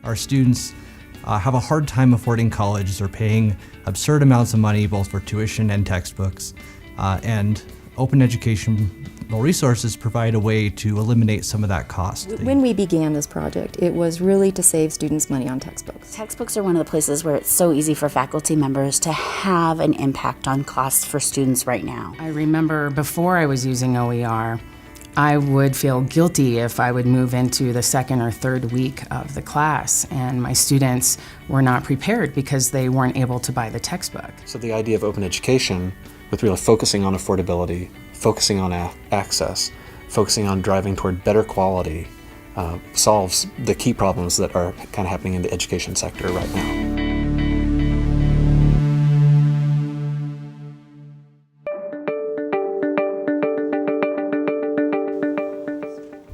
Our students have a hard time affording college. They're paying absurd amounts of money both for tuition and textbooks, and open educational resources provide a way to eliminate some of that cost. When we began this project, it was really to save students money on textbooks. Textbooks are one of the places where it's so easy for faculty members to have an impact on costs for students right now. I remember before I was using O.E.R, I would feel guilty if I would move into the second or third week of the class and my students were not prepared because they weren't able to buy the textbook. So the idea of open education, with really focusing on affordability, focusing on access, focusing on driving toward better quality, solves the key problems that are kind of happening in the education sector right now.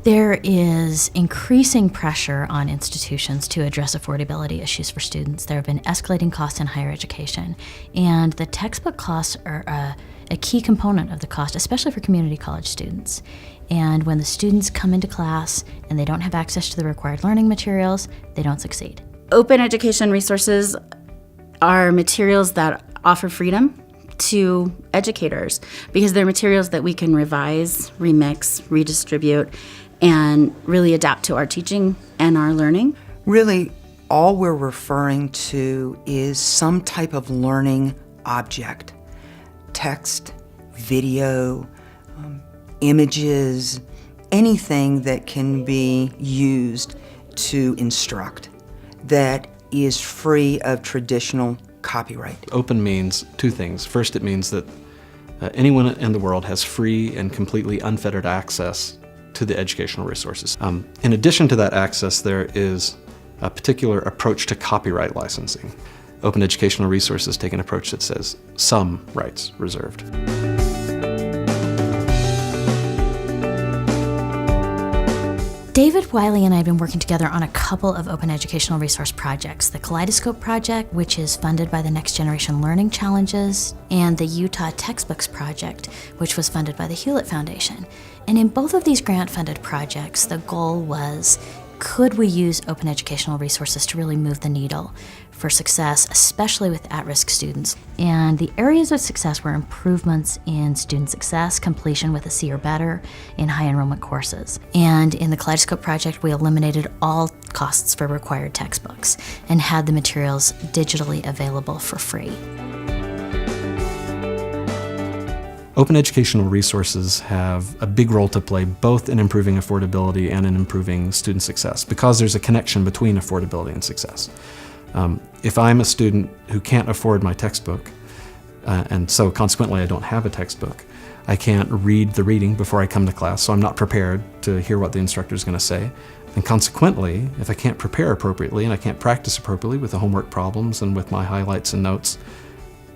There is increasing pressure on institutions to address affordability issues for students. There have been escalating costs in higher education, and the textbook costs are a key component of the cost, especially for community college students. And when the students come into class and they don't have access to the required learning materials, they don't succeed. Open education resources are materials that offer freedom to educators because they're materials that we can revise, remix, redistribute, and really adapt to our teaching and our learning. Really, all we're referring to is some type of learning object. Text, video, images, anything that can be used to instruct that is free of traditional copyright. Open means two things. First, it means that anyone in the world has free and completely unfettered access to the educational resources. In addition to that access, there is a particular approach to copyright licensing. Open educational resources take an approach that says some rights reserved. David, Wiley, and I have been working together on a couple of open educational resource projects. The Kaleidoscope Project, which is funded by the Next Generation Learning Challenges, and the Utah Textbooks Project, which was funded by the Hewlett Foundation. And in both of these grant-funded projects, the goal was, could we use open educational resources to really move the needle for success, especially with at-risk students? And the areas of success were improvements in student success, completion with a C or better in high enrollment courses. And in the Kaleidoscope Project, we eliminated all costs for required textbooks and had the materials digitally available for free. Open educational resources have a big role to play both in improving affordability and in improving student success because there's a connection between affordability and success. If I'm a student who can't afford my textbook, and so consequently I don't have a textbook, I can't read the reading before I come to class, so I'm not prepared to hear what the instructor is going to say. And consequently, if I can't prepare appropriately and I can't practice appropriately with the homework problems and with my highlights and notes,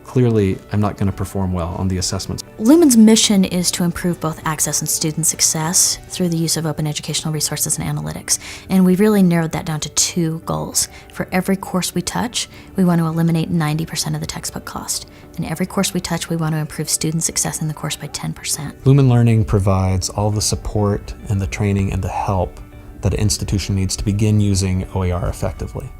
clearly I'm not going to perform well on the assessments. Lumen's mission is to improve both access and student success through the use of open educational resources and analytics. And we really narrowed that down to two goals. For every course we touch, we want to eliminate 90% of the textbook cost. And every course we touch, we want to improve student success in the course by 10%. Lumen Learning provides all the support and the training and the help that an institution needs to begin using O.E.R effectively.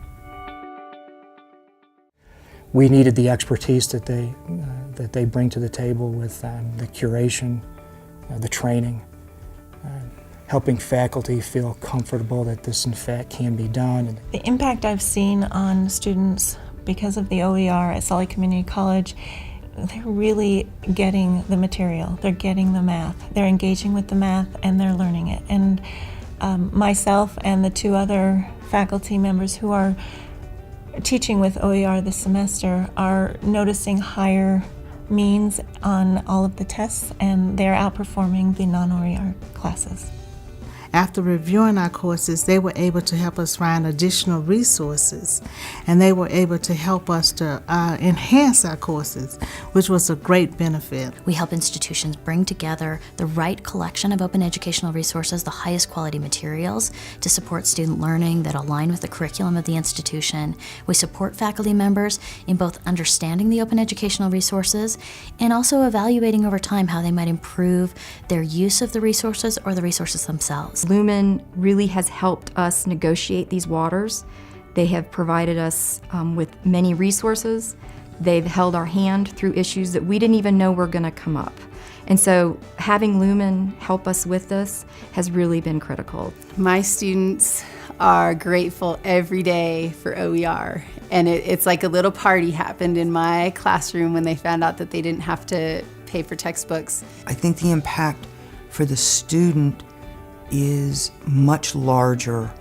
We needed the expertise that they bring to the table with the curation, the training, helping faculty feel comfortable that this in fact can be done. The impact I've seen on students because of the O.E.R at Salt Lake Community College, they're really getting the material, they're getting the math, they're engaging with the math and they're learning it. And myself and the two other faculty members who are teaching with O.E.R this semester are noticing higher means on all of the tests, and they're outperforming the non-O.E.R classes. After reviewing our courses, they were able to help us find additional resources, and they were able to help us to enhance our courses, which was a great benefit. We help institutions bring together the right collection of open educational resources, the highest quality materials to support student learning that align with the curriculum of the institution. We support faculty members in both understanding the open educational resources and also evaluating over time how they might improve their use of the resources or the resources themselves. Lumen really has helped us negotiate these waters They have provided us with many resources. They've held our hand through issues that we didn't even know were going to come up. And so having Lumen help us with this has really been critical. My students are grateful every day for O.E.R. And it's like a little party happened in my classroom when they found out that they didn't have to pay for textbooks. I think the impact for the student is much larger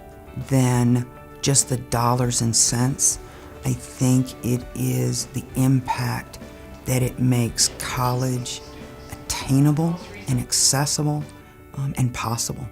than just the dollars and cents. I think it is the impact that it makes college attainable and accessible and possible.